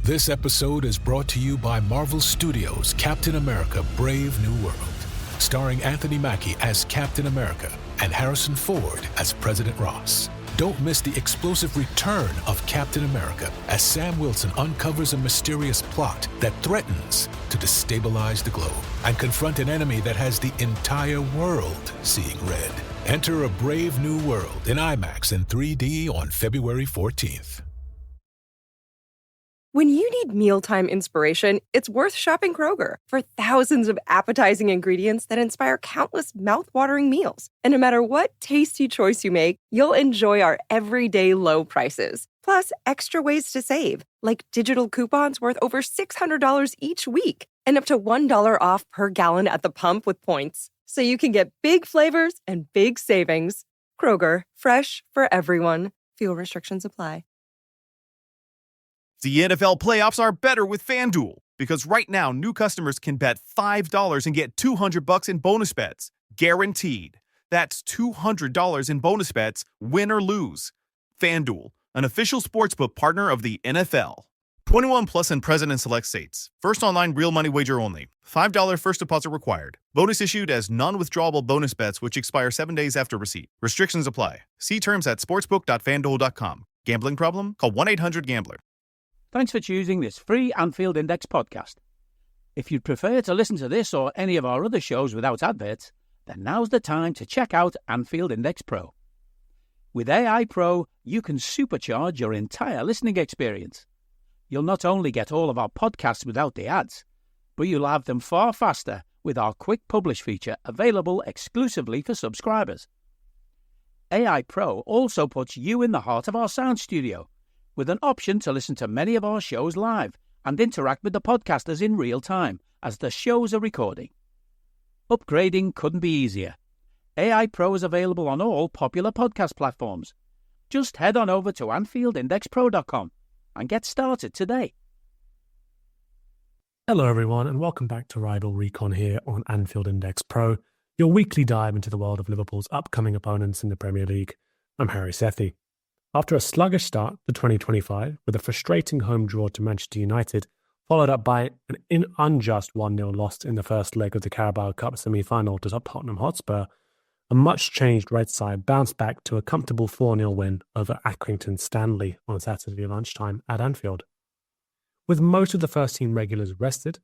This episode is brought to you by Marvel Studios' Captain America: Brave New World, starring Anthony Mackie as Captain America and Harrison Ford as President Ross. Don't miss the explosive return of Captain America as Sam Wilson uncovers a mysterious plot that threatens to destabilize the globe and confront an enemy that has the entire world seeing red. Enter A Brave New World in IMAX and 3D on February 14th. When you need mealtime inspiration, it's worth shopping Kroger for thousands of appetizing ingredients that inspire countless mouth-watering meals. And no matter what tasty choice you make, you'll enjoy our everyday low prices. Plus, extra ways to save, like digital coupons worth over $600 each week and up to $1 off per gallon at the pump with points. So you can get big flavors and big savings. Kroger, fresh for everyone. Fuel restrictions apply. The NFL playoffs are better with FanDuel, because right now new customers can bet $5 and get $200 in bonus bets, guaranteed. That's $200 in bonus bets, win or lose. FanDuel, an official sportsbook partner of the NFL. 21 plus and present in select states. First online real money wager only. $5 first deposit required. Bonus issued as non-withdrawable bonus bets which expire 7 days after receipt. Restrictions apply. See terms at sportsbook.fanduel.com. Gambling problem? Call 1-800-GAMBLER. Thanks for choosing this free Anfield Index podcast. If you'd prefer to listen to this or any of our other shows without adverts, then now's the time to check out Anfield Index Pro. With AI Pro, you can supercharge your entire listening experience. You'll not only get all of our podcasts without the ads, but you'll have them far faster with our Quick Publish feature available exclusively for subscribers. AI Pro also puts you in the heart of our sound studio, with an option to listen to many of our shows live and interact with the podcasters in real time as the shows are recording. Upgrading couldn't be easier. AI Pro is available on all popular podcast platforms. Just head on over to AnfieldIndexPro.com and get started today. Hello everyone and welcome back to Rival Recon here on Anfield Index Pro, your weekly dive into the world of Liverpool's upcoming opponents in the Premier League. I'm Harry Sethi. After a sluggish start to 2025 with a frustrating home draw to Manchester United, followed up by an unjust 1-0 loss in the first leg of the Carabao Cup semi-final to Tottenham Hotspur, a much-changed Red side bounced back to a comfortable 4-0 win over Accrington Stanley on Saturday lunchtime at Anfield. With most of the first-team regulars rested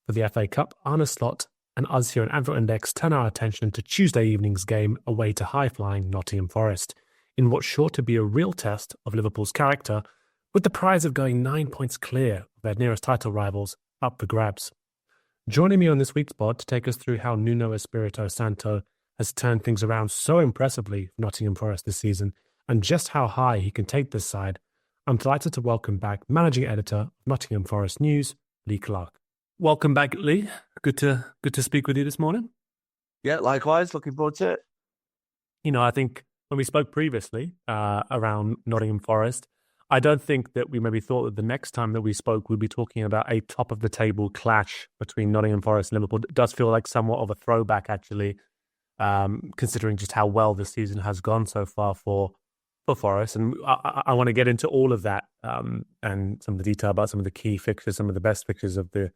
for the FA Cup, Arne Slot and us here at Anfield Index turn our attention to Tuesday evening's game away to high-flying Nottingham Forest, in what's sure to be a real test of Liverpool's character, with the prize of going 9 points clear of their nearest title rivals up for grabs. Joining me on this week's pod to take us through how Nuno Espirito Santo has turned things around so impressively for Nottingham Forest this season, and just how high he can take this side, I'm delighted to welcome back Managing Editor of Nottingham Forest News, Lee Clarke. Welcome back, Lee. Good to speak with you this morning. Yeah, likewise. Looking forward to it. You know, I think when we spoke previously around Nottingham Forest, I don't think that we maybe thought that the next time that we spoke, we'd be talking about a top-of-the-table clash between Nottingham Forest and Liverpool. It does feel like somewhat of a throwback, actually, considering just how well this season has gone so far for Forest. And I want to get into all of that and some of the detail about some of the key fixtures, some of the best fixtures of the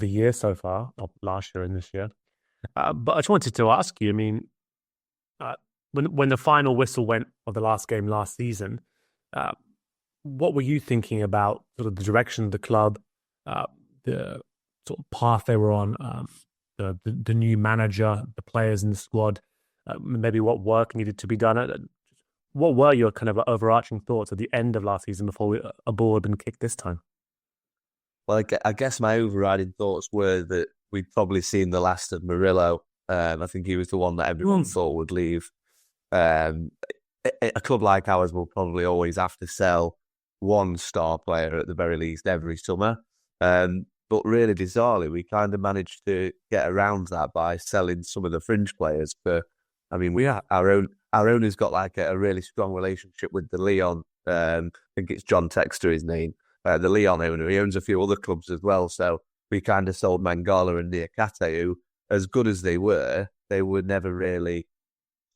year so far, of last year and this year. But I just wanted to ask you, I mean, when the final whistle went of the last game last season, what were you thinking about sort of the direction of the club, the sort of path they were on, the new manager, the players in the squad, maybe what work needed to be done? What were your kind of overarching thoughts at the end of last season before a ball had been kicked this time? Well, I guess my overriding thoughts were that we'd probably seen the last of Murillo. I think he was the one that everyone thought would leave. A club like ours will probably always have to sell one star player at the very least every summer. But really bizarrely, we kind of managed to get around that by selling some of the fringe players. Our owner's got like a really strong relationship with the Leon. I think it's John Textor, his name. The Leon owner. He owns a few other clubs as well. So we kind of sold Mangala and Niakate, who, as good as they were never really.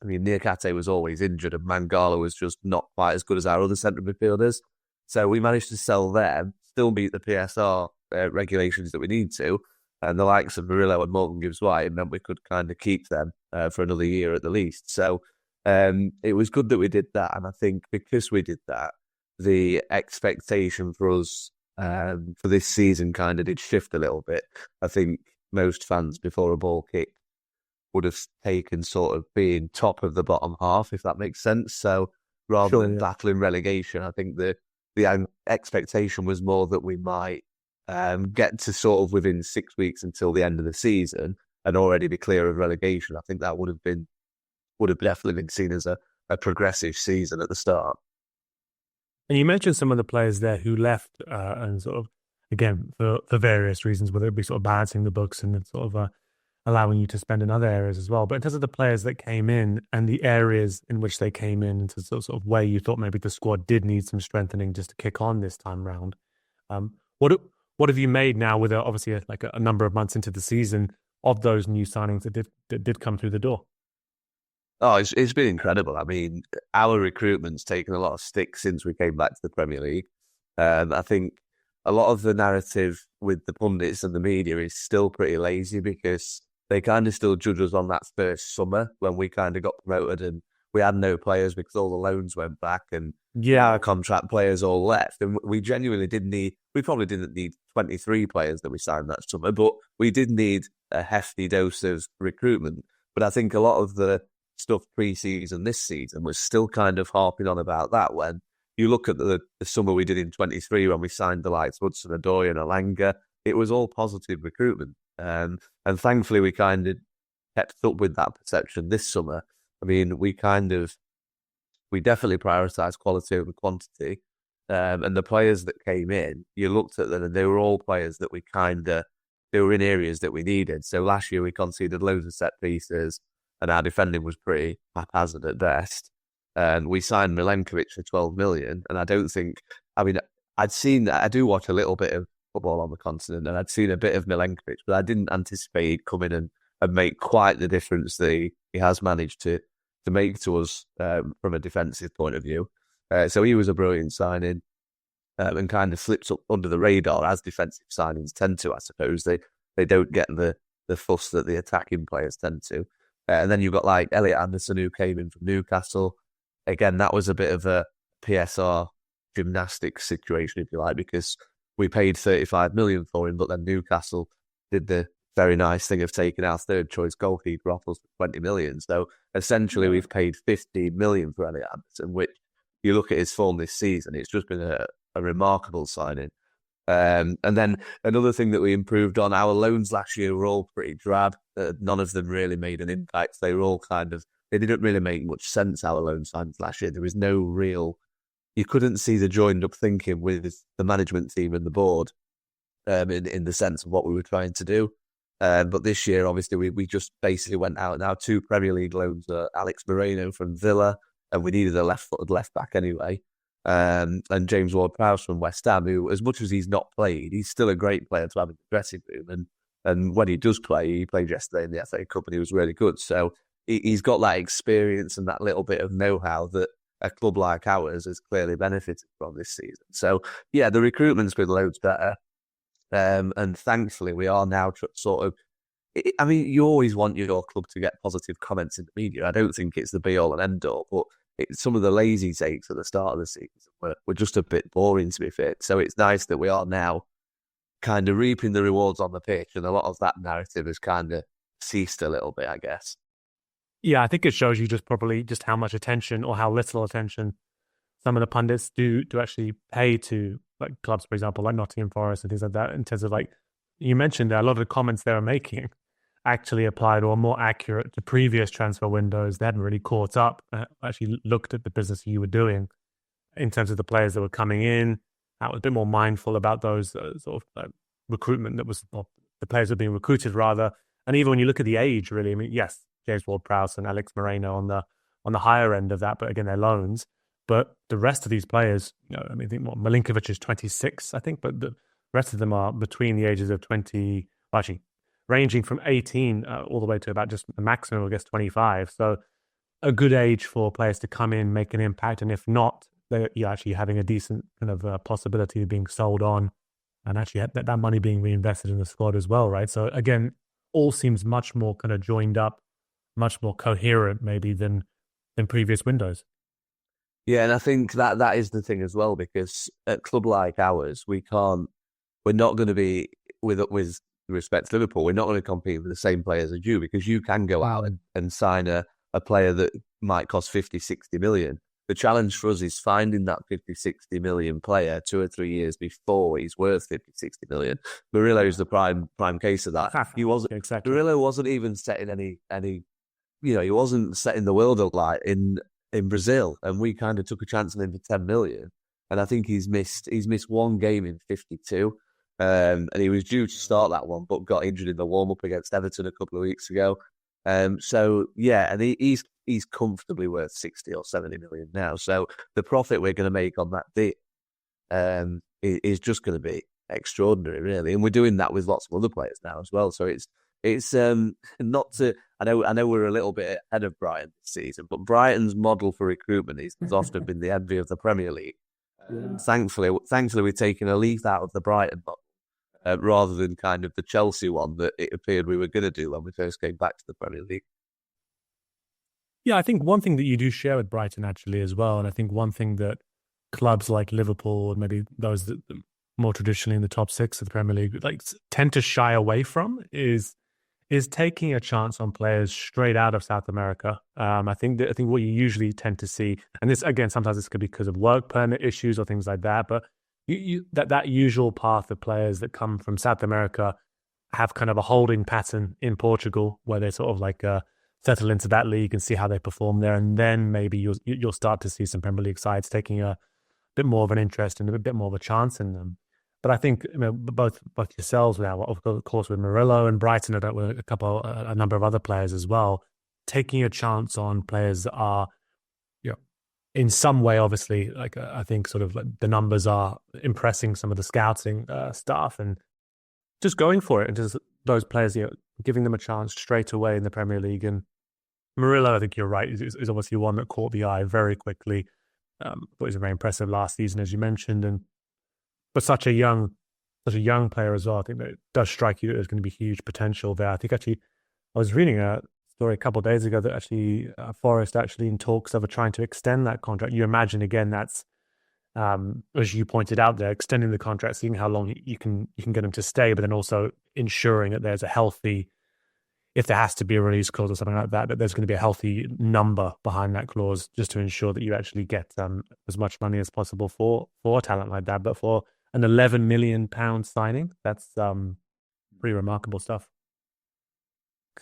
I mean, Niakate was always injured and Mangala was just not quite as good as our other centre midfielders. So we managed to sell them still meet the PSR regulations that we need to. And the likes of Murillo and Morgan Gibbs-White meant we could kind of keep them for another year at the least. So it was good that we did that. And I think because we did that, the expectation for us for this season kind of did shift a little bit. I think most fans before a ball kick would have taken sort of being top of the bottom half, if that makes sense. So rather than battling relegation, I think the expectation was more that we might get to sort of within 6 weeks until the end of the season and already be clear of relegation. I think that would have definitely been seen as a progressive season at the start. And you mentioned some of the players there who left and sort of, again, for various reasons, whether it be sort of balancing the books and then sort of allowing you to spend in other areas as well. But in terms of the players that came in and the areas in which they came in, into sort of where you thought maybe the squad did need some strengthening just to kick on this time round, what have you made now with obviously a number of months into the season of those new signings that did come through the door? Oh, it's been incredible. I mean, our recruitment's taken a lot of stick since we came back to the Premier League. I think a lot of the narrative with the pundits and the media is still pretty lazy because they kind of still judge us on that first summer when we kind of got promoted and we had no players because all the loans went back and our contract players all left. And we genuinely we probably didn't need 23 players that we signed that summer, but we did need a hefty dose of recruitment. But I think a lot of the stuff pre-season this season was still kind of harping on about that when you look at the summer we did in 23 when we signed the likes of Hudson-Odoi and Alanga, it was all positive recruitment. And thankfully we kind of kept up with that perception this summer. I mean, we definitely prioritised quality over quantity. And the players that came in, you looked at them and they were all players that they were in areas that we needed. So last year we conceded loads of set pieces and our defending was pretty haphazard at best. And we signed Milenkovic for 12 million. And I do watch a little bit of football on the continent and I'd seen a bit of Milenkovic, but I didn't anticipate he'd come in and make quite the difference that he has managed to make to us from a defensive point of view. So he was a brilliant signing and kind of slips up under the radar as defensive signings tend to, I suppose. They don't get the fuss that the attacking players tend to. And then you've got like Elliot Anderson who came in from Newcastle. Again, that was a bit of a PSR gymnastics situation, if you like, because we paid 35 million for him, but then Newcastle did the very nice thing of taking our third choice goalkeeper off us for 20 million. So essentially we've paid 15 million for Elliot Anderson, which you look at his form this season, it's just been a remarkable signing. And then another thing that we improved on, our loans last year were all pretty drab. None of them really made an impact. They were all they didn't really make much sense, our loan signings last year. There was no real, you couldn't see the joined up thinking with the management team and the board in the sense of what we were trying to do. But this year, obviously, we just basically went out. Now, 2 Premier League loans, Alex Moreno from Villa, and we needed a left-footed left-back anyway. And James Ward-Prowse from West Ham, who, as much as he's not played, he's still a great player to have in the dressing room. And when he does play, he played yesterday in the FA Cup and he was really good. So he's got that experience and that little bit of know-how that a club like ours has clearly benefited from this season. So, yeah, the recruitment's been loads better. And thankfully, we are now sort of... I mean, you always want your club to get positive comments in the media. I don't think it's the be-all and end-all, but some of the lazy takes at the start of the season were just a bit boring, to be fair. So it's nice that we are now kind of reaping the rewards on the pitch, and a lot of that narrative has kind of ceased a little bit, I guess. Yeah, I think it shows you probably how much attention or how little attention some of the pundits do actually pay to like clubs, for example, like Nottingham Forest and things like that, in terms of like, you mentioned that a lot of the comments they were making actually applied or more accurate to previous transfer windows. They hadn't really caught up, actually looked at the business you were doing in terms of the players that were coming in. I was a bit more mindful about those recruitment that was, or the players that were being recruited rather. And even when you look at the age, really, I mean, yes, James Ward-Prowse and Alex Moreno on the higher end of that, but again, they're loans. But the rest of these players, I mean, I think Milenkovic is 26, I think, but the rest of them are between the ages of 20, actually, ranging from 18 all the way to about just the maximum, I guess, 25. So a good age for players to come in, make an impact. And if not, you're actually having a decent kind of possibility of being sold on and actually that money being reinvested in the squad as well, right? So again, all seems much more kind of joined up, much more coherent maybe than previous windows. Yeah, and I think that is the thing as well, because at a club like ours, we're not going to be, with respect to Liverpool, we're not going to compete with the same players as you, because you can go out and sign a player that might cost 50, 60 million. The challenge for us is finding that 50, 60 million player 2 or 3 years before he's worth 50, 60 million. Murillo is the prime case of that. He wasn't, exactly. Murillo wasn't even setting any, he wasn't setting the world alight in Brazil, and we kind of took a chance on him for 10 million. And I think he's missed one game in 52. And he was due to start that one, but got injured in the warm-up against Everton a couple of weeks ago. So yeah, and he's comfortably worth 60 or 70 million now. So the profit we're going to make on that deal is just going to be extraordinary, really. And we're doing that with lots of other players now as well. So it's not to. I know we're a little bit ahead of Brighton this season, but Brighton's model for recruitment has often been the envy of the Premier League. Thankfully, we're taking a leaf out of the Brighton model. Rather than kind of the Chelsea one that it appeared we were going to do when we first came back to the Premier League. Yeah, I think one thing that you do share with Brighton actually as well, and I think one thing that clubs like Liverpool, and maybe those that more traditionally in the top 6 of the Premier League, like tend to shy away from is taking a chance on players straight out of South America. I think what you usually tend to see, and this again, sometimes this could be because of work permit issues or things like that, but that usual path of players that come from South America have kind of a holding pattern in Portugal, where they sort of like settle into that league and see how they perform there, and then maybe you'll start to see some Premier League sides taking a bit more of an interest and a bit more of a chance in them. But I think both yourselves now, of course, with Murillo and Brighton, with a number of other players as well, taking a chance on players that are, in some way, obviously, like I think sort of like the numbers are impressing some of the scouting staff, and just going for it, and just those players, giving them a chance straight away in the Premier League. And Murillo, I think you're right, is obviously one that caught the eye very quickly. Thought he was very impressive last season, as you mentioned, but such a young player as well. I think that it does strike you that there's going to be huge potential there. I think actually, I was reading a story a couple of days ago that actually Forest actually in talks of trying to extend that contract. You imagine again that's as you pointed out there, extending the contract, seeing how long you can get him to stay, but then also ensuring that there's a healthy, if there has to be a release clause or something like that, that there's going to be a healthy number behind that clause, just to ensure that you actually get as much money as possible for a talent like that. But for an £11 million signing, that's pretty remarkable stuff.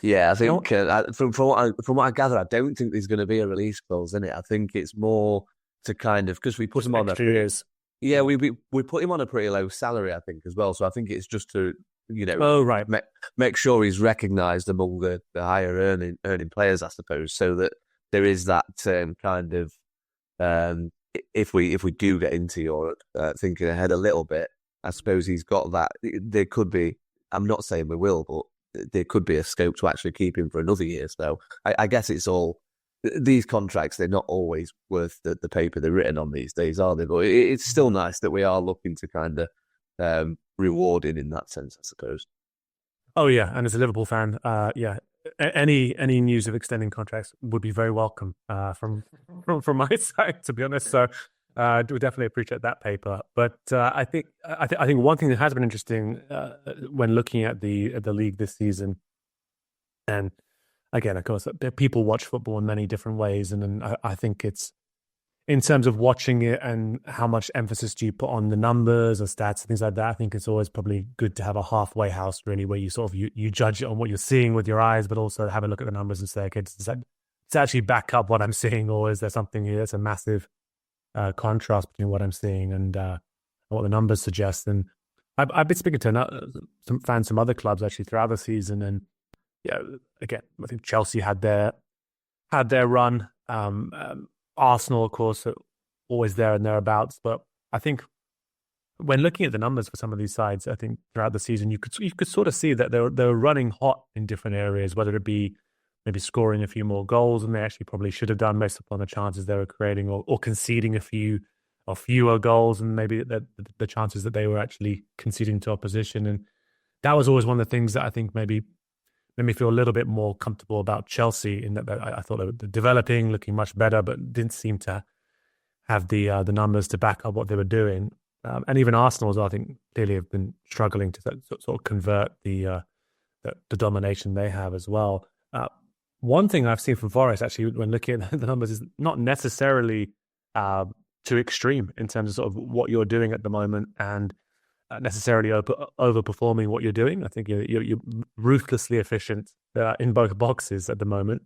Yeah, I think from what I gather, I don't think there's going to be a release clause in it. I think it's more to kind of, because we put him on a few years. Yeah, we put him on a pretty low salary, I think, as well. So I think it's just to make sure he's recognised among the higher earning players, I suppose, so that there is that kind of if we do get into your thinking ahead a little bit, I suppose he's got that. There could be. I'm not saying we will, but there could be a scope to actually keep him for another year. So I guess it's all, these contracts, they're not always worth the paper they're written on these days, are they? But it's still nice that we are looking to kind of reward him in that sense, I suppose. Oh, yeah. And as a Liverpool fan, any news of extending contracts would be very welcome from my side, to be honest. So we definitely appreciate that paper. But I think one thing that has been interesting when looking at the league this season, and again, of course, people watch football in many different ways, and then I think it's, in terms of watching it and how much emphasis do you put on the numbers or stats and things like that, I think it's always probably good to have a halfway house, really, where you sort of you judge it on what you're seeing with your eyes, but also have a look at the numbers and say, okay, does it actually back up what I'm seeing, or is there something here that's a massive contrast between what I'm seeing and what the numbers suggest? And I've been speaking to some fans from other clubs actually throughout the season, and again, I think Chelsea had their run. Arsenal, of course, are always there and thereabouts. But I think when looking at the numbers for some of these sides, I think throughout the season, you could sort of see that they're running hot in different areas, whether it be maybe scoring a few more goals than they actually probably should have done based upon the chances they were creating, or conceding a few or fewer goals and maybe the chances that they were actually conceding to opposition. And that was always one of the things that I think maybe made me feel a little bit more comfortable about Chelsea, in that I thought they were developing, looking much better, but didn't seem to have the numbers to back up what they were doing. And even Arsenal as well, I think, clearly have been struggling to sort of convert the domination they have as well. One thing I've seen from Forest, actually, when looking at the numbers, is not necessarily too extreme in terms of sort of what you're doing at the moment and necessarily overperforming what you're doing. I think you're ruthlessly efficient in both boxes at the moment.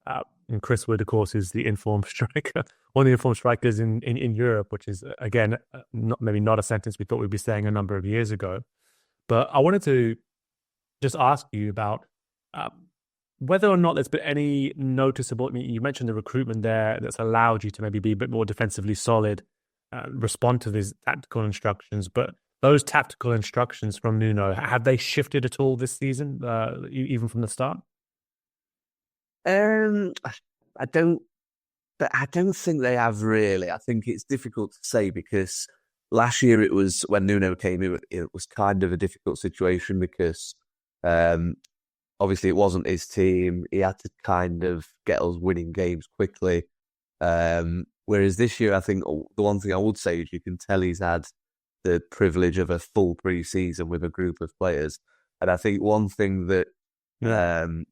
And Chris Wood, of course, is the informed striker, one of the informed strikers in Europe, which is, again, maybe not a sentence we thought we'd be saying a number of years ago. But I wanted to just ask you about whether or not there's been any noticeable, I mean, you mentioned the recruitment there that's allowed you to maybe be a bit more defensively solid, respond to these tactical instructions, but those tactical instructions from Nuno, have they shifted at all this season, even from the start? I don't think they have really. I think it's difficult to say because last year it was, when Nuno came, it was kind of a difficult situation because obviously it wasn't his team. He had to kind of get us winning games quickly. Whereas this year, I think the one thing I would say is you can tell he's had the privilege of a full pre-season with a group of players. And I think one thing that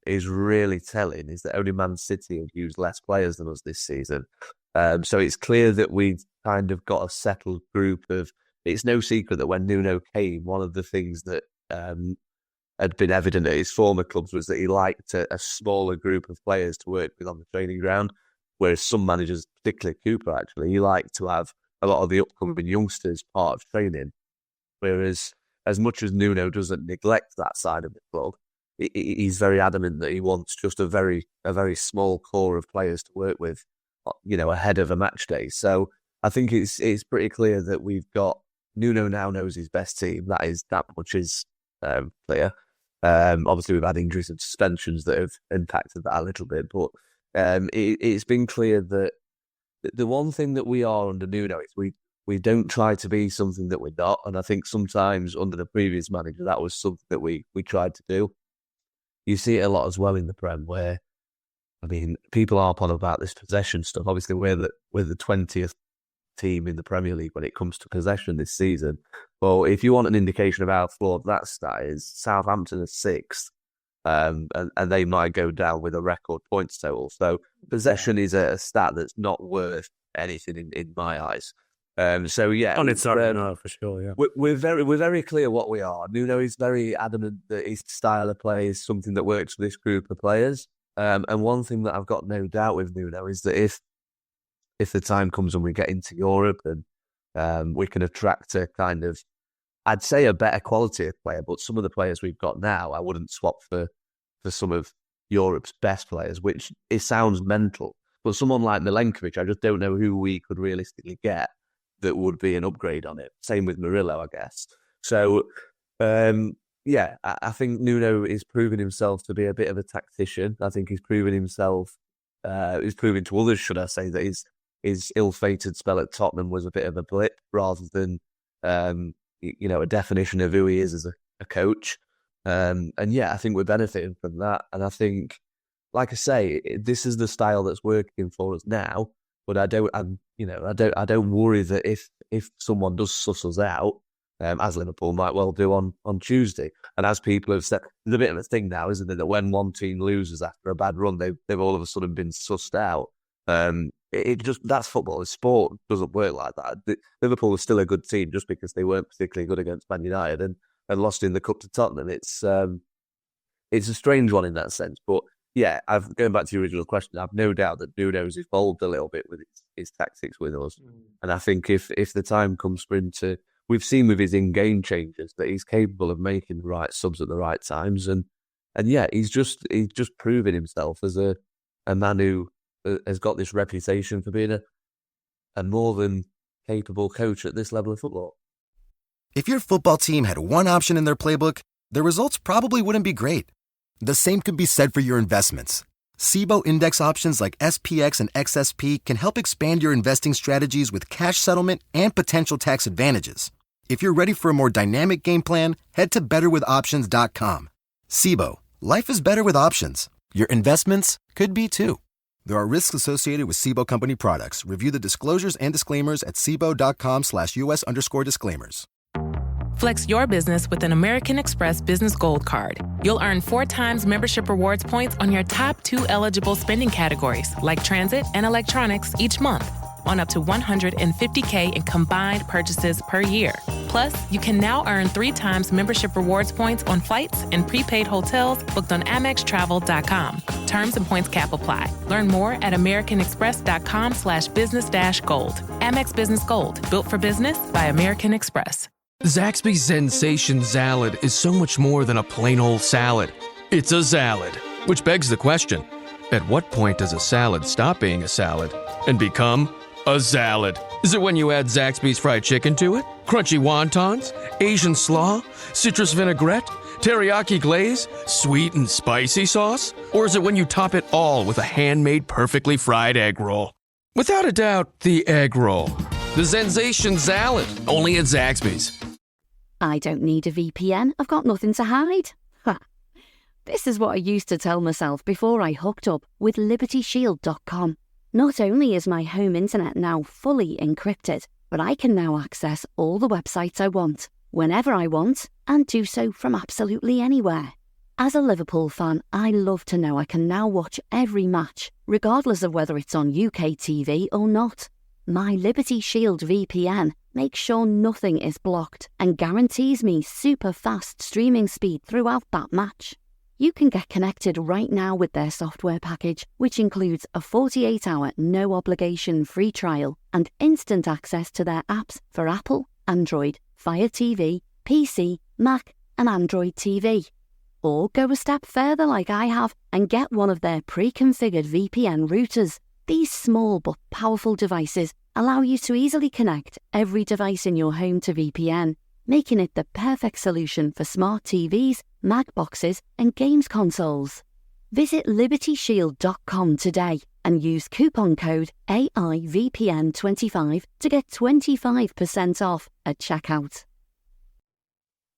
is really telling is that only Man City have used less players than us this season. So it's clear that we've kind of got a settled group of... It's no secret that when Nuno came, one of the things that had been evident at his former clubs was that he liked a smaller group of players to work with on the training ground, whereas some managers, particularly Cooper actually, he liked to have a lot of the upcoming youngsters part of training. Whereas as much as Nuno doesn't neglect that side of the club, he's very adamant that he wants just a very small core of players to work with, ahead of a match day. So I think it's pretty clear that we've got... Nuno now knows his best team. That much is clear. Obviously, we've had injuries and suspensions that have impacted that a little bit, but it's been clear that the one thing that we are under Nuno is we don't try to be something that we're not. And I think sometimes under the previous manager, that was something that we tried to do. You see it a lot as well in the Prem, where, I mean, people harp on about this possession stuff. Obviously, we're the 20th team in the Premier League when it comes to possession this season. Well, if you want an indication of how flawed that stat is, Southampton are 6th, and they might go down with a record points total. So possession is a stat that's not worth anything in my eyes. So yeah, on its own, no, for sure. Yeah, we're very clear what we are. Nuno is very adamant that his style of play is something that works for this group of players. And one thing that I've got no doubt with Nuno is that if the time comes and we get into Europe and we can attract a kind of, I'd say, a better quality of player, but some of the players we've got now, I wouldn't swap for some of Europe's best players, which it sounds mental. But someone like Milenkovic, I just don't know who we could realistically get that would be an upgrade on it. Same with Murillo, I guess. So, I think Nuno is proving himself to be a bit of a tactician. I think he's proving himself, he's proving to others, should I say, that his ill-fated spell at Tottenham was a bit of a blip rather than, a definition of who he is as a coach. I think we're benefiting from that. And I think, like I say, this is the style that's working for us now. But I don't worry that if someone does suss us out, as Liverpool might well do on Tuesday, and as people have said, there's a bit of a thing now, isn't it, that when one team loses after a bad run, they've all of a sudden been sussed out. That's football. Sport doesn't work like that. Liverpool is still a good team just because they weren't particularly good against Man United and lost in the cup to Tottenham. It's a strange one in that sense, but. Yeah, going back to your original question, I've no doubt that Nuno's evolved a little bit with his tactics with us. And I think if the time comes for him to... We've seen with his in-game changes that he's capable of making the right subs at the right times. And he's just proven himself as a man who has got this reputation for being a more than capable coach at this level of football. If your football team had one option in their playbook, the results probably wouldn't be great. The same could be said for your investments. SIBO index options like SPX and XSP can help expand your investing strategies with cash settlement and potential tax advantages. If you're ready for a more dynamic game plan, head to betterwithoptions.com. SIBO, life is better with options. Your investments could be too. There are risks associated with SIBO company products. Review the disclosures and disclaimers at SIBO.com/US_disclaimers. Flex your business with an American Express Business Gold Card. You'll earn 4 times membership rewards points on your top 2 eligible spending categories, like transit and electronics, each month, on up to $150K in combined purchases per year. Plus, you can now earn 3 times membership rewards points on flights and prepaid hotels booked on AmexTravel.com. Terms and points cap apply. Learn more at americanexpress.com/business-gold. Amex Business Gold, built for business by American Express. Zaxby's Sensation Salad is so much more than a plain old salad. It's a salad, which begs the question, at what point does a salad stop being a salad and become a salad? Is it when you add Zaxby's fried chicken to it? Crunchy wontons? Asian slaw? Citrus vinaigrette? Teriyaki glaze? Sweet and spicy sauce? Or is it when you top it all with a handmade perfectly fried egg roll? Without a doubt, the egg roll. The Sensation Salad, only at Zaxby's. I don't need a VPN. I've got nothing to hide. Ha. This is what I used to tell myself before I hooked up with LibertyShield.com. Not only is my home internet now fully encrypted, but I can now access all the websites I want, whenever I want, and do so from absolutely anywhere. As a Liverpool fan, I love to know I can now watch every match, regardless of whether it's on UK TV or not. My Liberty Shield VPN makes sure nothing is blocked and guarantees me super fast streaming speed throughout that match. You can get connected right now with their software package, which includes a 48-hour no-obligation free trial and instant access to their apps for Apple, Android, Fire TV, PC, Mac and Android TV. Or go a step further like I have and get one of their pre-configured VPN routers. These small but powerful devices allow you to easily connect every device in your home to VPN, making it the perfect solution for smart TVs, Mac boxes, and games consoles. Visit LibertyShield.com today and use coupon code AIVPN25 to get 25% off at checkout.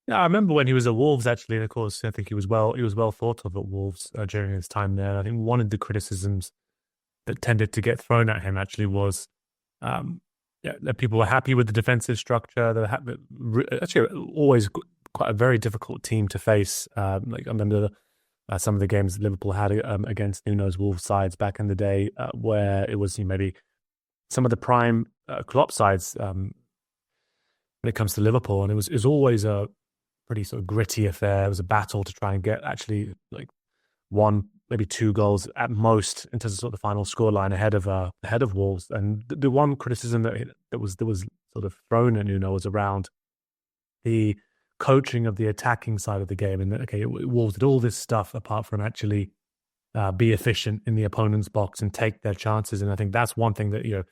Yeah, I remember when he was at Wolves, actually, and of course, I think he was well thought of at Wolves during his time there. I think one of the criticisms that tended to get thrown at him actually was that people were happy with the defensive structure. They were actually always quite a very difficult team to face. Like I remember some of the games Liverpool had against Nuno's Wolves sides back in the day, where it was maybe some of the prime Klopp sides when it comes to Liverpool, and it was always a pretty sort of gritty affair. It was a battle to try and get actually like 1, maybe 2 goals at most in terms of sort of the final scoreline ahead of Wolves. And the one criticism that was sort of thrown at Nuno was around the coaching of the attacking side of the game. And okay, Wolves did all this stuff apart from actually be efficient in the opponent's box and take their chances. And I think that's one thing that, you know,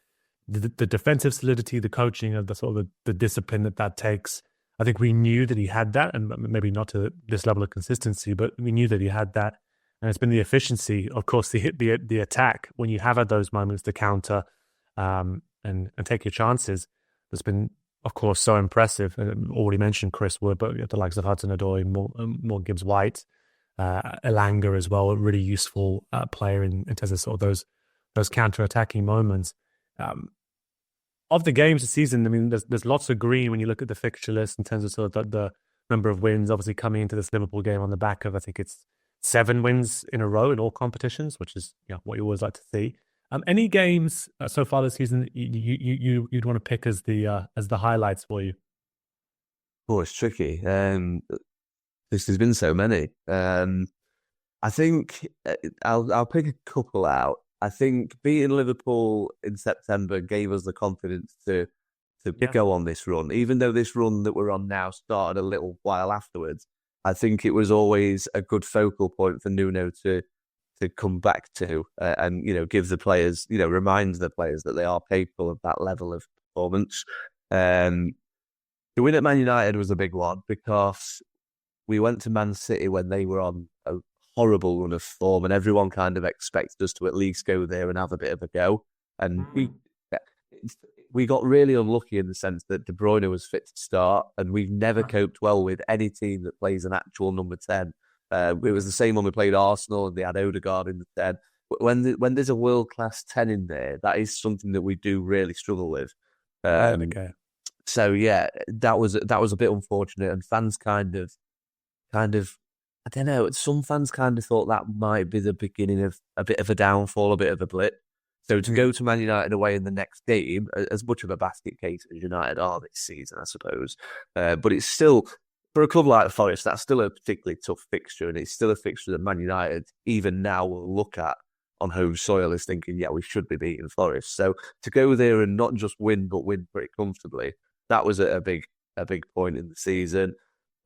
the defensive solidity, the coaching of the sort of the discipline that takes. I think we knew that he had that, and maybe not to this level of consistency, but we knew that he had that. And it's been the efficiency, of course, the attack when you have had those moments to counter and take your chances. That's been, of course, so impressive. Already mentioned Chris Wood, but the likes of Hudson-Odoi, more Gibbs-White, Elanga as well, a really useful player in terms of sort of those counter-attacking moments. Of the games this season, I mean, there's lots of green when you look at the fixture list in terms of sort of the number of wins. Obviously, coming into this Liverpool game on the back of, I think it's 7 wins in a row in all competitions, which is what you always like to see. Any games so far this season you'd want to pick as the highlights for you? Oh, it's tricky. There's been so many. I think I'll pick a couple out. I think beating Liverpool in September gave us the confidence to go on this run, even though this run that we're on now started a little while afterwards. I think it was always a good focal point for Nuno to come back to and, give the players, remind the players that they are capable of that level of performance. The win at Man United was a big one because we went to Man City when they were on a horrible run of form, and everyone kind of expected us to at least go there and have a bit of a go. And we got really unlucky in the sense that De Bruyne was fit to start, and we've never coped well with any team that plays an actual number 10. It was the same when we played Arsenal and they had Odegaard in the 10. When there's a world-class 10 in there, that is something that we do really struggle with. So yeah, that was a bit unfortunate, and fans kind of, I don't know, some fans kind of thought that might be the beginning of a bit of a downfall, a bit of a blip. So to go to Man United away in the next game, as much of a basket case as United are this season, I suppose, but it's still, for a club like Forest, that's still a particularly tough fixture, and it's still a fixture that Man United, even now, will look at on home soil as thinking, yeah, we should be beating Forest. So to go there and not just win, but win pretty comfortably, that was a big point in the season.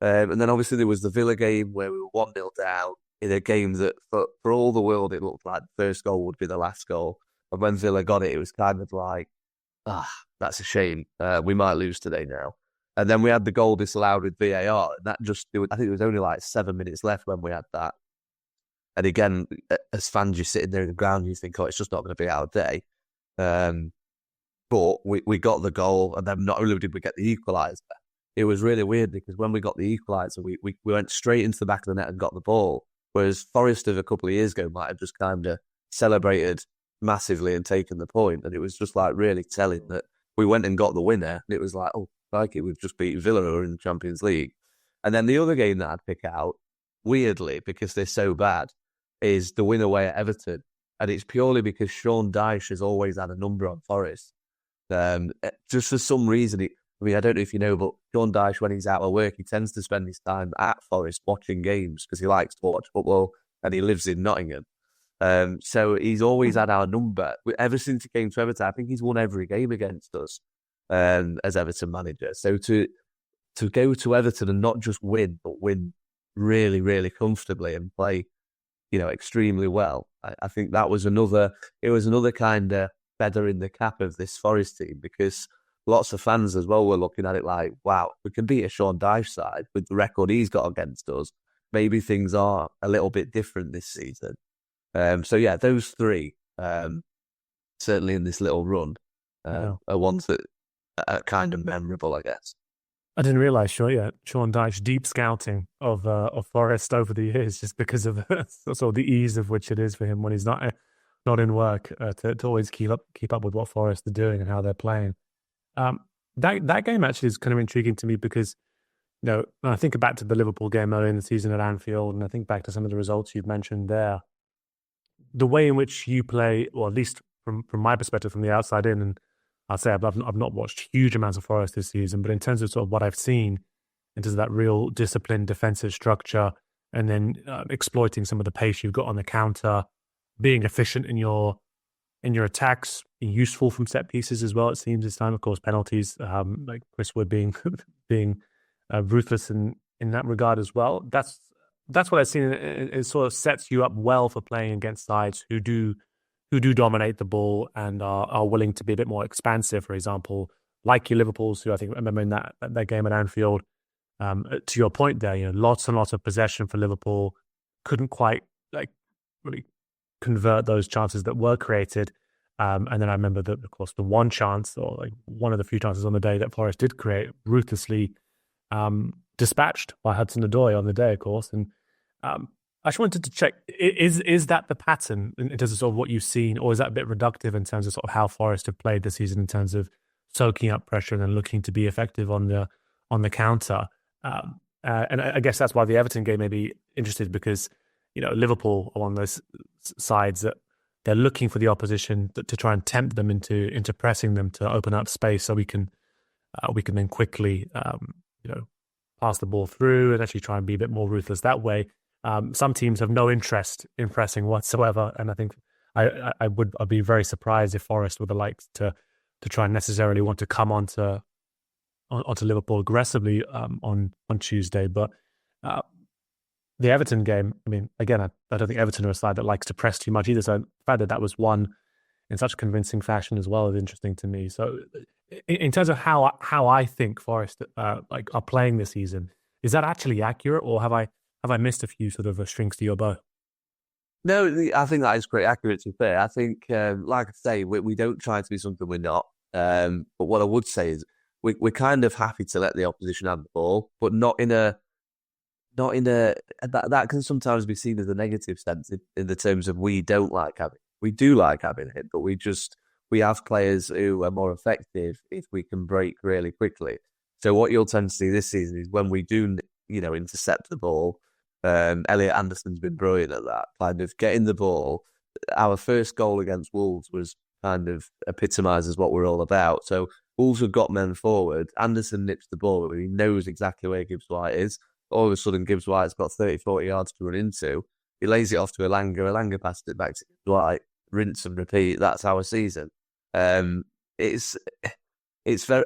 And then obviously there was the Villa game where we were 1-0 down in a game that, for all the world, it looked like the first goal would be the last goal. And when Villa got it was kind of like, that's a shame. We might lose today now. And then we had the goal disallowed with VAR. And I think it was only like 7 minutes left when we had that. And again, as fans, you're sitting there in the ground and you think, it's just not going to be our day. But we got the goal, and then not only did we get the equaliser, it was really weird because when we got the equaliser, we went straight into the back of the net and got the ball. Whereas Forest of a couple of years ago might have just kind of celebrated massively and taken the point. And it was just like really telling that we went and got the winner. And it was like, we've just beat Villa who are in the Champions League. And then the other game that I'd pick out, weirdly, because they're so bad, is the win away at Everton. And it's purely because Sean Dyche has always had a number on Forest. Just for some reason, I don't know if you know, but Sean Dyche, when he's out of work, he tends to spend his time at Forest watching games because he likes to watch football and he lives in Nottingham. So he's always had our number. Ever since he came to Everton, I think he's won every game against us as Everton manager. So to go to Everton and not just win, but win really, really comfortably and play, extremely well, I think that was another kind of feather in the cap of this Forest team, because lots of fans as well were looking at it like, wow, we can beat a Sean Dyche side with the record he's got against us. Maybe things are a little bit different this season. So yeah, those three, certainly in this little run, are ones that are kind of memorable, I guess. I didn't realise, Sean Dyche deep scouting of Forest over the years, just because of sort of the ease of which it is for him when he's not in work to always keep up with what Forest are doing and how they're playing. That game actually is kind of intriguing to me because, when I think back to the Liverpool game earlier in the season at Anfield, and I think back to some of the results you've mentioned there, the way in which you play, or at least from my perspective, from the outside in, and I'll say I've not watched huge amounts of Forest this season, but in terms of sort of what I've seen, in terms of that real disciplined defensive structure, and then exploiting some of the pace you've got on the counter, being efficient in your attacks, being useful from set pieces as well. It seems this time, of course, penalties, like Chris Wood being ruthless in that regard as well. That's what I've seen. It sort of sets you up well for playing against sides who do dominate the ball and are willing to be a bit more expansive. For example, like your Liverpools, who I remember in that game at Anfield. To your point there, lots and lots of possession for Liverpool, couldn't quite really convert those chances that were created. And then I remember that, of course, the one chance, or one of the few chances on the day that Forest did create, ruthlessly dispatched by Hudson-Odoi on the day, of course. And I just wanted to check, is that the pattern in terms of sort of what you've seen, or is that a bit reductive in terms of sort of how Forest have played this season in terms of soaking up pressure and then looking to be effective on the counter? And I guess that's why the Everton game may be interested, because Liverpool are one of those sides that they're looking for the opposition to try and tempt them into pressing them to open up space, so we can then quickly pass the ball through and actually try and be a bit more ruthless that way. Some teams have no interest in pressing whatsoever, and I think I'd be very surprised if Forest were the likes to try and necessarily want to come onto Liverpool aggressively on Tuesday. But the Everton game, again, I don't think Everton are a side that likes to press too much either. So the fact that was won in such convincing fashion as well is interesting to me. So in terms of how I think Forest are playing this season, is that actually accurate, or have I missed a few sort of strings to your bow? No, I think that is pretty accurate, to be fair. I think, like I say, we don't try to be something we're not. But what I would say is we're kind of happy to let the opposition have the ball, but not in a that can sometimes be seen as a negative sense in the terms of we don't like having. We do like having it, but we have players who are more effective if we can break really quickly. So what you'll tend to see this season is when we do, intercept the ball. Elliot Anderson's been brilliant at that, kind of getting the ball. Our first goal against Wolves was kind of epitomises what we're all about. So Wolves have got men forward. Anderson nips the ball, but he knows exactly where Gibbs White is. All of a sudden, Gibbs White's got 30, 40 yards to run into. He lays it off to Elanga. Elanga passes it back to Gibbs White. Rinse and repeat. That's our season. It's very.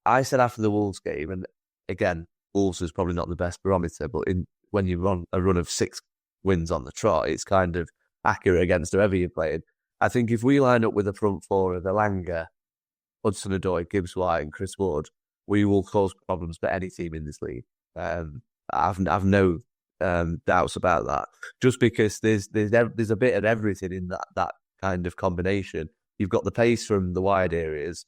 I said after the Wolves game, and again, Wolves is probably not the best barometer, but when you run a run of 6 wins on the trot, it's kind of accurate against whoever you're playing. I think if we line up with a front four of Elanga, Hudson-Odoi, Gibbs White, and Chris Wood, we will cause problems for any team in this league. I've no doubts about that. Just because there's a bit of everything in that kind of combination. You've got the pace from the wide areas.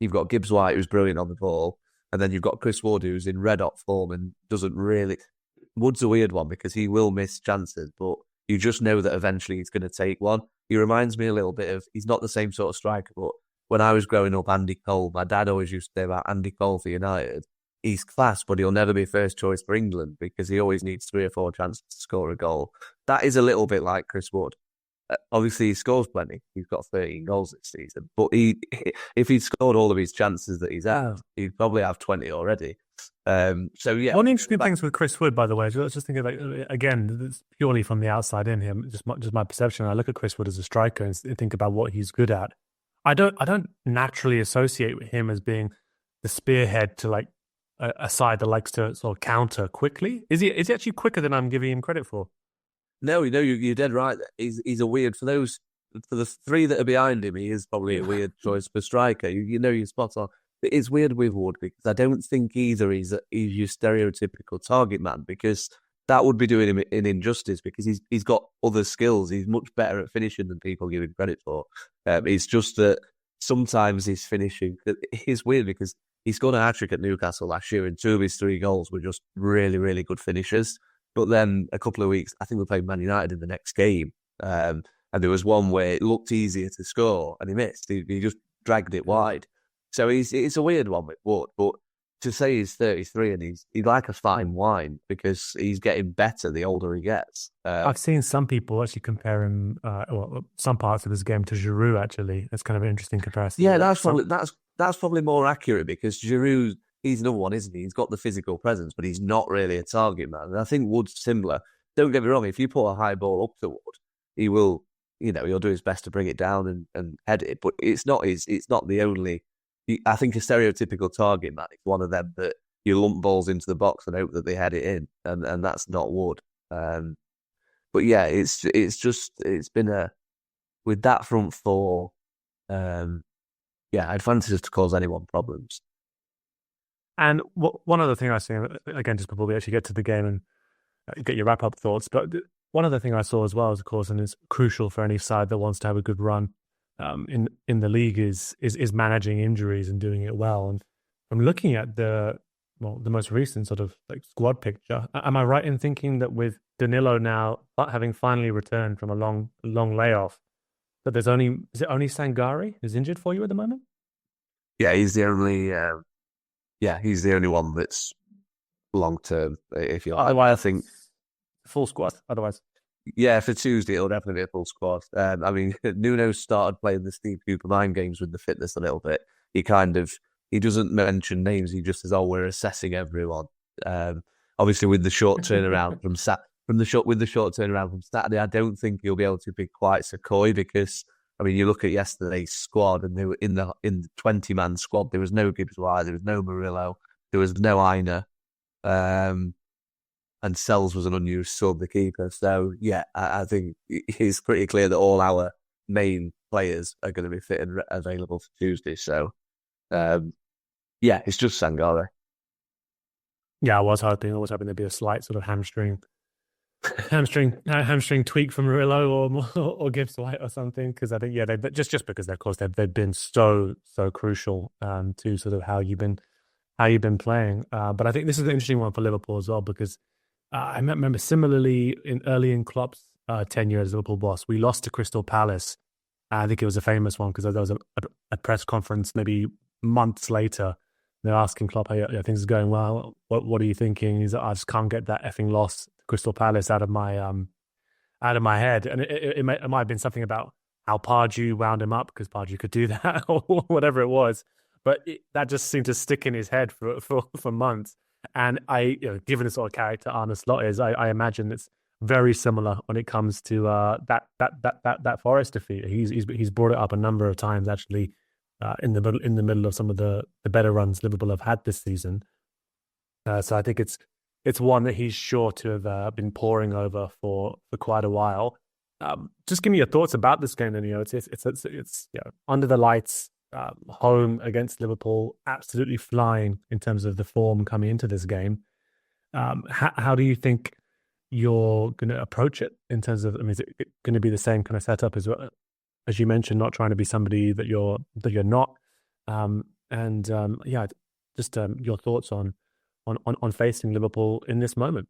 You've got Gibbs White, who's brilliant on the ball, and then you've got Chris Wood, who's in red hot form and doesn't really. Wood's a weird one because he will miss chances, but you just know that eventually he's going to take one. He reminds me a little bit of. He's not the same sort of striker, but when I was growing up, Andy Cole. My dad always used to say about Andy Cole for United. He's class, but he'll never be first choice for England because he always needs 3 or 4 chances to score a goal. That is a little bit like Chris Wood. Obviously, he scores plenty. He's got 13 goals this season. But if he'd scored all of his chances that he's had, he'd probably have 20 already. So, yeah. One interesting things with Chris Wood, by the way, I was just thinking about, again, it's purely from the outside in here, just my perception. I look at Chris Wood as a striker and think about what he's good at. I don't naturally associate him as being the spearhead to like a side that likes to sort of counter quickly. Is he actually quicker than I'm giving him credit for? No, you're dead right. He's a weird for the 3 that are behind him. He is probably a weird choice for striker. You're spot on. But it's weird with Wood because I don't think either he's your stereotypical target man, because that would be doing him an injustice because he's got other skills. He's much better at finishing than people give him credit for. It's just that sometimes his finishing is weird because he scored a hat-trick at Newcastle last year and 2 of his 3 goals were just really, really good finishes. But then a couple of weeks, I think we played Man United in the next game, and there was one where it looked easier to score and he missed. He just dragged it wide. So it's a weird one with Wood, but to say he's 33 and he's like a fine wine because he's getting better the older he gets. I've seen some people actually compare him, some parts of his game to Giroud. Actually, that's kind of an interesting comparison. Yeah, that's probably more accurate because Giroud, he's another one, isn't he? He's got the physical presence, but he's not really a target man. And I think Wood's similar. Don't get me wrong; if you put a high ball up to Wood, he will, he'll do his best to bring it down and head it. But it's not the only. I think a stereotypical target man is one of them that you lump balls into the box and hope that they head it in, and that's not Wood. But yeah, it's been with that front four. I'd fancy us to cause anyone problems. And one other thing I see, again, just before we actually get to the game and get your wrap up thoughts, but one other thing I saw as well, is, of course, and it's crucial for any side that wants to have a good run in the league is managing injuries and doing it well. And I'm looking at the most recent sort of like squad picture. Am I right in thinking that with Danilo now having finally returned from a long layoff, that is it only Sangare who's injured for you at the moment? Yeah, he's the only. He's the only one that's long term. If you like, otherwise, I think full squad. Otherwise. Yeah, for Tuesday, it'll definitely be a full squad. Nuno started playing the Steve Cooper mind games with the fitness a little bit. He doesn't mention names. He just says, we're assessing everyone. Obviously, with the short turnaround from Saturday, I don't think he'll be able to be quite so coy because, you look at yesterday's squad and they were in the 20-man squad. There was no Gibbs White, there was no Murillo, there was no Aina. And Sells was an unused sub, the keeper. So, yeah, I think it's pretty clear that all our main players are going to be fit and available for Tuesday. So, it's just Sangare. Yeah, I was hoping there'd be a slight sort of hamstring hamstring tweak from Murillo or Gibbs White or something, because I think they just because of course they've been so crucial to sort of how you've been playing. But I think this is an interesting one for Liverpool as well, because I remember similarly early in Klopp's tenure as Liverpool boss, we lost to Crystal Palace. I think it was a famous one because there was a press conference maybe months later. They're asking Klopp, "Hey, things are going well. What are you thinking?" He's like, "I just can't get that effing loss to Crystal Palace out of my head." And it might have been something about how Pardew wound him up, because Pardew could do that or whatever it was. But that just seemed to stick in his head for months. And given the sort of character Arne Slot is, I imagine it's very similar when it comes to that Forest defeat. He's brought it up a number of times actually. In the middle of some of the better runs Liverpool have had this season, so I think it's one that he's sure to have been poring over for quite a while. Just give me your thoughts about this game. And it's under the lights, home against Liverpool, absolutely flying in terms of the form coming into this game. How do you think you're going to approach it in terms of? I mean, is it going to be the same kind of setup as you mentioned, not trying to be somebody that you're not, just your thoughts on facing Liverpool in this moment.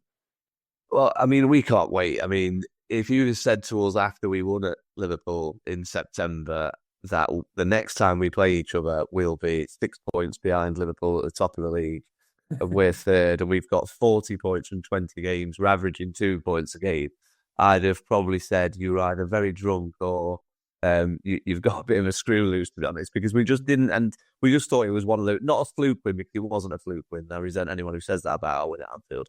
Well, I mean, we can't wait. I mean, if you said to us after we won at Liverpool in September that the next time we play each other we'll be 6 points behind Liverpool at the top of the league, and we're third, and we've got 40 points from 20 games, we're averaging 2 points a game, I'd have probably said you're either very drunk or you've got a bit of a screw loose, to be honest, because we just didn't, and we just thought it was one of those, not a fluke win, because it wasn't a fluke win. I resent anyone who says that about our win at Anfield.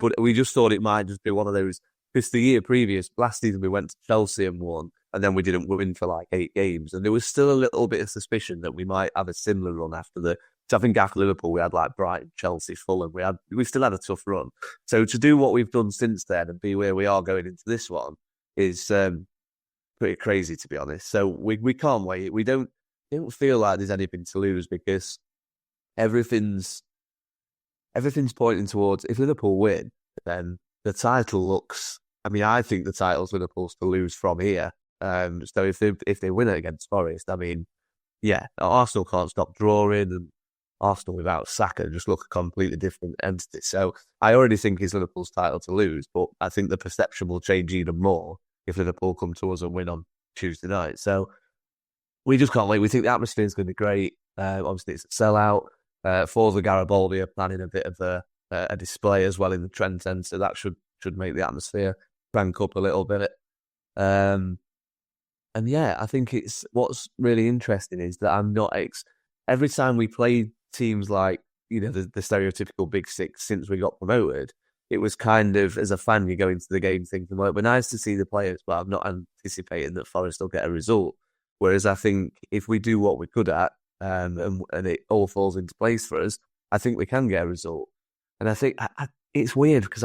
But we just thought it might just be one of those, because the year previous, last season, we went to Chelsea and won, and then we didn't win for like 8 games. And there was still a little bit of suspicion that we might have a similar run after I think after Liverpool, we had like Brighton, Chelsea, Fulham. We still had a tough run. So to do what we've done since then and be where we are going into this one is pretty crazy, to be honest. So we can't wait. We don't feel like there's anything to lose, because everything's pointing towards, if Liverpool win, then the title looks, I mean, I think the title's Liverpool's to lose from here. So if they win it against Forest, I mean, yeah, Arsenal can't stop drawing, and Arsenal without Saka just look a completely different entity. So I already think it's Liverpool's title to lose, but I think the perception will change even more if Liverpool come to us and win on Tuesday night. So we just can't wait. We think the atmosphere is going to be great. Obviously, it's a sellout. Forza Garibaldi are planning a bit of a display as well in the Trent End, so that should make the atmosphere crank up a little bit. And yeah, I think what's really interesting is that I'm not every time we play teams like, the stereotypical Big Six since we got promoted, it was kind of, as a fan, you go into the game thinking, well, it'd be nice to see the players, but I'm not anticipating that Forest will get a result. Whereas I think if we do what we're good at, and it all falls into place for us, I think we can get a result. And I think it's weird because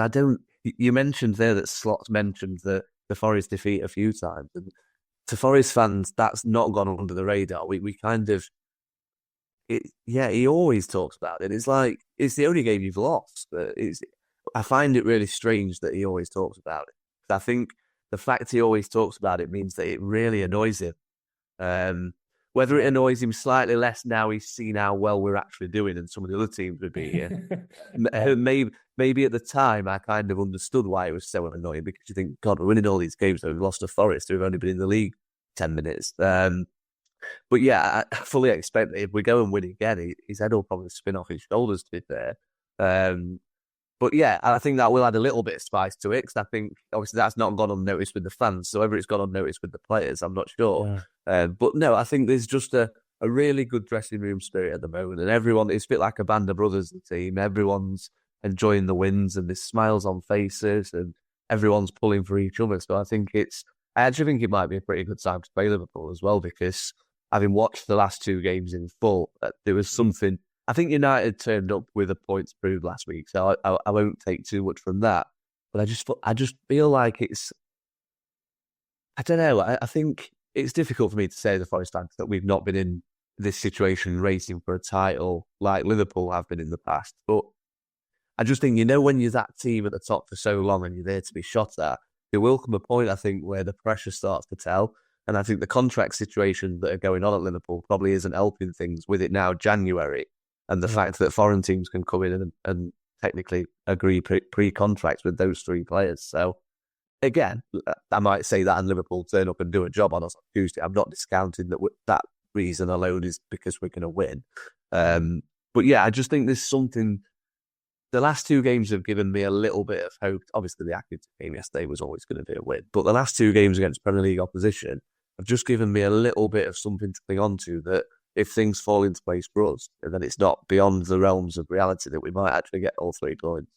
you mentioned there that Slot's mentioned the Forest defeat a few times. And to Forest fans, that's not gone under the radar. We kind of, he always talks about it. It's like, it's the only game you've lost. But I find it really strange that he always talks about it. I think the fact he always talks about it means that it really annoys him. Whether it annoys him slightly less now he's seen how well we're actually doing and some of the other teams would be here. Maybe at the time I kind of understood why it was so annoying, because you think, God, we're winning all these games, so we've lost to Forest, who've only been in the league 10 minutes. But yeah, I fully expect that if we go and win again, his head will probably spin off his shoulders, to be fair. But yeah, I think that will add a little bit of spice to it, because I think obviously that's not gone unnoticed with the fans. So whether it's gone unnoticed with the players, I'm not sure. Yeah. But no, I think there's just a really good dressing room spirit at the moment, and it's a bit like a band of brothers, the team. Everyone's enjoying the wins, and there's smiles on faces, and everyone's pulling for each other. So I actually think it might be a pretty good time to play Liverpool as well, because having watched the last 2 games in full, there was something. I think United turned up with a point to prove last week, so I won't take too much from that. But I just feel like it's, I don't know. I think it's difficult for me to say as a Forest fan that we've not been in this situation racing for a title like Liverpool have been in the past. But I just think, when you're that team at the top for so long and you're there to be shot at, there will come a point, I think, where the pressure starts to tell. And I think the contract situation that are going on at Liverpool probably isn't helping things with it now, January, and the fact that foreign teams can come in and technically agree pre-contracts with those 3 players. So, again, I might say that and Liverpool turn up and do a job on us on Tuesday. I'm not discounting that reason alone is because we're going to win. But yeah, I just think there's something. The last 2 games have given me a little bit of hope. Obviously, the Accrington game yesterday was always going to be a win. But the last 2 games against Premier League opposition have just given me a little bit of something to cling on to, that if things fall into place for us, then it's not beyond the realms of reality that we might actually get all 3 points.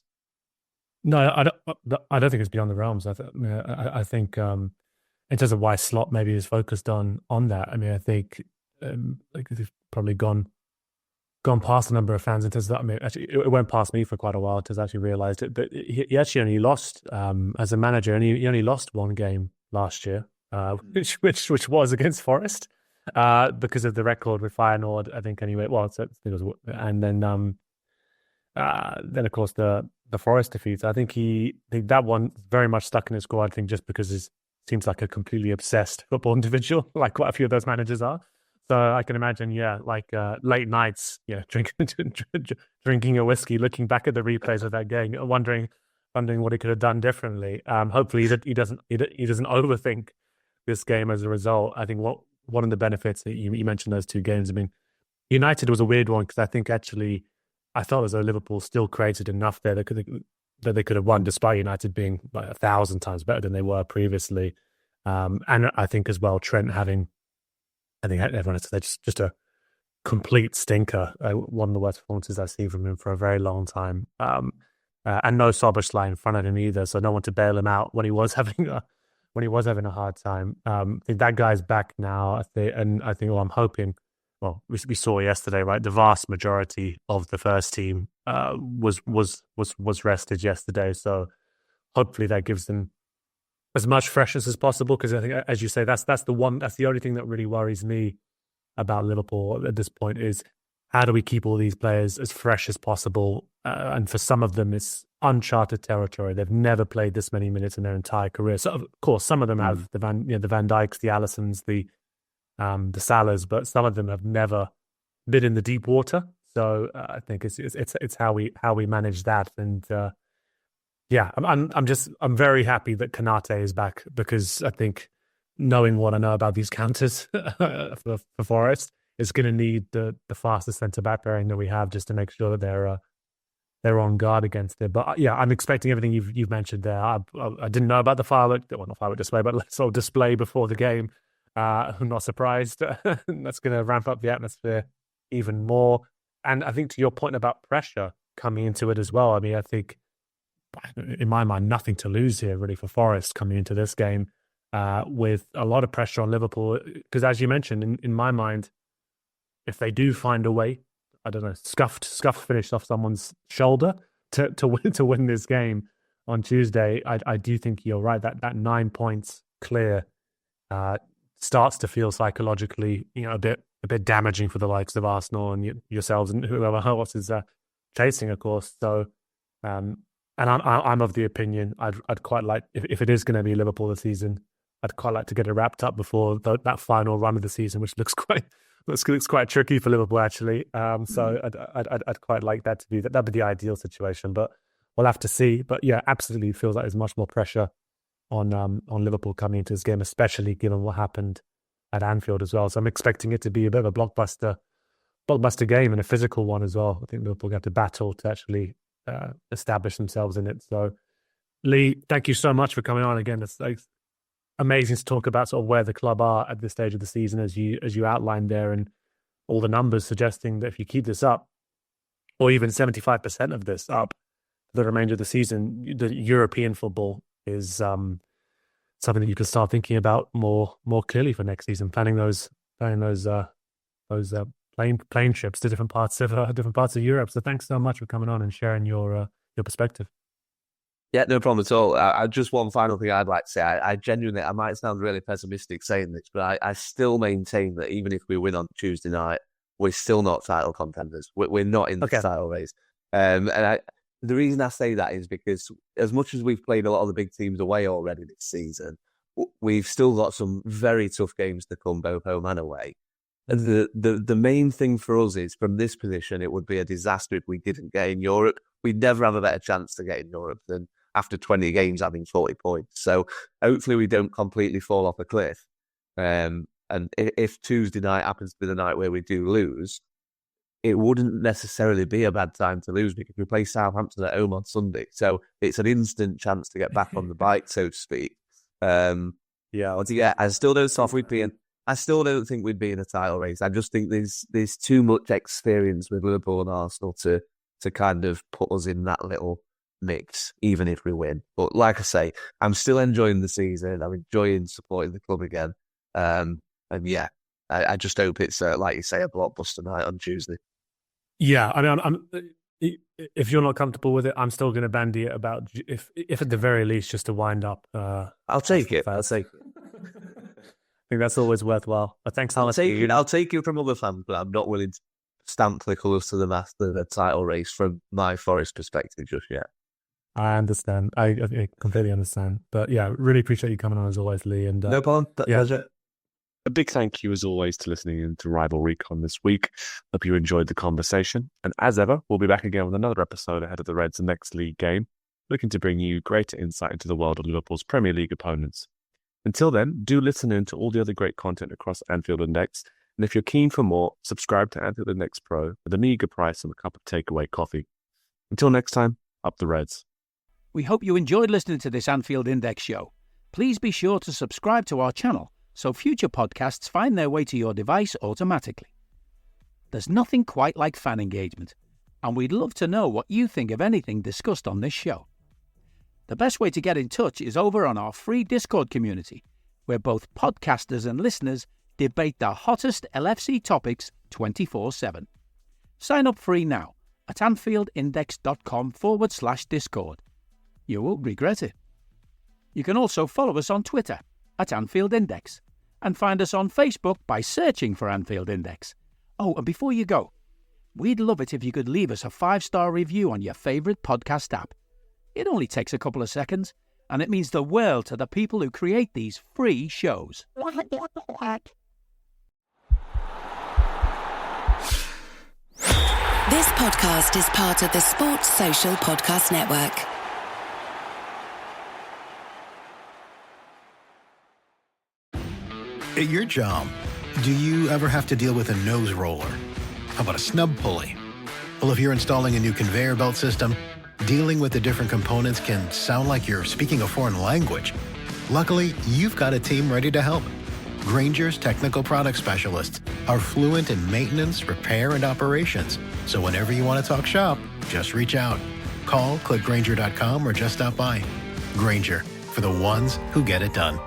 No, I don't think it's beyond the realms. I think in terms of why Slot maybe is focused on that. I mean, I think they've probably gone past a number of fans in terms of that. I mean, actually, it went past me for quite a while until I actually realised it. But he actually only lost as a manager, and he only lost 1 game last year, which was against Forest because of the record with Feyenoord, I think. Anyway, well, it was, and then of course the Forest defeat. I think that one very much stuck in his squad. I think just because he seems like a completely obsessed football individual, like quite a few of those managers are. So I can imagine, late nights, drinking a whiskey, looking back at the replays of that game, wondering what he could have done differently. Hopefully, he doesn't overthink this game as a result. I think one of the benefits that you mentioned those 2 games. I mean, United was a weird one because I think actually I felt as though Liverpool still created enough there that they could have won, despite United being like 1,000 times better than they were previously. And I think as well, Trent having. I think everyone has to say just a complete stinker. One of the worst performances I've seen from him for a very long time. And no Szoboszlai in front of him either, so no one to bail him out when he was having a hard time. I think that guy's back now. I'm hoping. Well, we saw yesterday, right? The vast majority of the first team was rested yesterday, so hopefully that gives them as much freshness as possible, because I think, as you say, that's the only thing that really worries me about Liverpool at this point is how do we keep all these players as fresh as possible? And for some of them, it's uncharted territory. They've never played this many minutes in their entire career. So, of course, some of them have the Van Dijks, the Allisons, the Salahs, but some of them have never been in the deep water. So I think it's how we manage that. And I'm very happy that Konate is back, because I think knowing what I know about these counters for Forest, is going to need the fastest centre-back pairing that we have just to make sure that they're on guard against it. But I'm expecting everything you've mentioned there. I didn't know about the firework display, but sort of display before the game. I'm not surprised. That's going to ramp up the atmosphere even more. And I think to your point about pressure coming into it as well, I mean, I think in my mind, nothing to lose here really for Forest coming into this game with a lot of pressure on Liverpool. Because as you mentioned, in my mind, if they do find a way, I don't know, scuffed finish off someone's shoulder to win this game on Tuesday, I do think you're right that 9 points clear starts to feel psychologically, a bit damaging for the likes of Arsenal and yourselves and whoever else is chasing, of course. So, and I'm of the opinion I'd quite like, if it is going to be Liverpool this season, I'd quite like to get it wrapped up before that final run of the season, which looks quite tricky for Liverpool actually. So I'd quite like that to be that'd be the ideal situation, but we'll have to see. But yeah, absolutely feels like there's much more pressure on Liverpool coming into this game, especially given what happened at Anfield as well. So I'm expecting it to be a bit of a blockbuster game and a physical one as well. I think Liverpool have to battle to actually establish themselves in it. So Lee, thank you so much for coming on again. It's amazing to talk about sort of where the club are at this stage of the season, as you outlined there, and all the numbers suggesting that if you keep this up, or even 75% of this up for the remainder of the season, the European football is something that you can start thinking about more clearly for next season, planning those plane trips to different parts of Europe. So thanks so much for coming on and sharing your perspective. Yeah, no problem at all. I just one final thing I'd like to say. I genuinely, I might sound really pessimistic saying this, but I still maintain that even if we win on Tuesday night, we're still not title contenders. We're not in the title race. And the reason I say that is because as much as we've played a lot of the big teams away already this season, we've still got some very tough games to come, both home and away. And the main thing for us is, from this position, it would be a disaster if we didn't get in Europe. We'd never have a better chance to get in Europe than after 20 games having 40 points. So hopefully we don't completely fall off a cliff. And if Tuesday night happens to be the night where we do lose, it wouldn't necessarily be a bad time to lose because we play Southampton at home on Sunday. So it's an instant chance to get back on the bike, so to speak. I still don't think we'd be in a title race. I just think there's too much experience with Liverpool and Arsenal to kind of put us in that little mix, even if we win. But like I say, I'm still enjoying the season. I'm enjoying supporting the club again. I just hope it's, like you say, a blockbuster night on Tuesday. Yeah, I mean, if you're not comfortable with it, I'm still going to bandy it about, if at the very least, just to wind up. I'll take it. I think that's always worthwhile. But thanks. I'll take you from other fans, but I'm not willing to stamp the colours to the mast of the title race from my Forest perspective just yet. I understand. I completely understand. But yeah, really appreciate you coming on as always, Lee. And no problem. Pleasure. A big thank you as always to listening in to Rival Recon this week. Hope you enjoyed the conversation. And as ever, we'll be back again with another episode ahead of the Reds' next league game, looking to bring you greater insight into the world of Liverpool's Premier League opponents. Until then, do listen in to all the other great content across Anfield Index. And if you're keen for more, subscribe to Anfield Index Pro with a meager price of a cup of takeaway coffee. Until next time, up the Reds. We hope you enjoyed listening to this Anfield Index show. Please be sure to subscribe to our channel so future podcasts find their way to your device automatically. There's nothing quite like fan engagement, and we'd love to know what you think of anything discussed on this show. The best way to get in touch is over on our free Discord community, where both podcasters and listeners debate the hottest LFC topics 24/7. Sign up free now at AnfieldIndex.com/Discord. You won't regret it. You can also follow us on Twitter at Anfield Index and find us on Facebook by searching for Anfield Index. Oh, and before you go, we'd love it if you could leave us a 5-star review on your favourite podcast app. It only takes a couple of seconds, and it means the world to the people who create these free shows. This podcast is part of the Sports Social Podcast Network. At your job, do you ever have to deal with a nose roller? How about a snub pulley? Well, if you're installing a new conveyor belt system, dealing with the different components can sound like you're speaking a foreign language. Luckily, you've got a team ready to help. Grainger's technical product specialists are fluent in maintenance, repair, and operations. So whenever you want to talk shop, just reach out. Call, click Grainger.com, or just stop by. Grainger, for the ones who get it done.